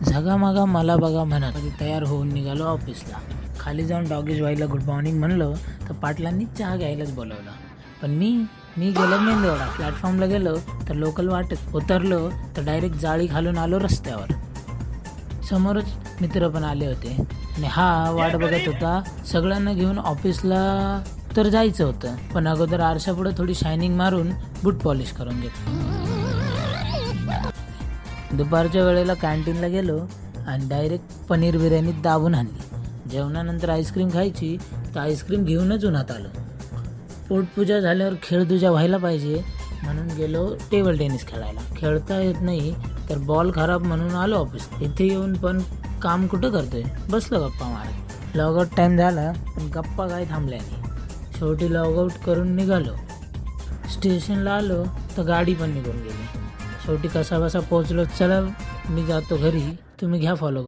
झगामागा मला बघा म्हणत तयार होऊन निघालो ऑफिसला. खाली जाऊन डॉगीज व्हायला गुड मॉर्निंग म्हणलं तर पाटलांनी चहा घ्यायलाच बोलवलं. पण मी गेलो मेंदोडा. प्लॅटफॉर्मला गेलो तर लोकल वाटत उतरलो तर डायरेक्ट जाळी घालून आलो रस्त्यावर. समोरच मित्र पण आले होते आणि हा वाट बघत होता. सगळ्यांना घेऊन ऑफिसला तर जायचं होतं, पण अगोदर आरशापुढे थोडी शायनिंग मारून बूट पॉलिश करून घेतलं. दुपारच्या वेळेला कॅन्टीनला गेलो आणि डायरेक्ट पनीर बिर्याणी दाबून आणली. जेवणानंतर आईस्क्रीम खायची तर आईस्क्रीम घेऊनच उन्हात आलो. पोटपूजा झाल्यावर खेळदुजा व्हायला पाहिजे म्हणून गेलो टेबल टेनिस खेळायला. खेळता येत नाही तर बॉल खराब म्हणून आलो ऑफिस. इथे येऊन पण काम कुठं करतोय, बसलो गप्पा मारत. लॉगआउट टाईम झाला पण गप्पा काय थांबल्या नाही. शेवटी लॉगआउट करून निघालो. स्टेशनला आलो तर गाडी पण निघून गेली. शेवटी कसा बसा पोहोचलो. चला मी जातो घरी, तुम्ही घ्या फॉलो.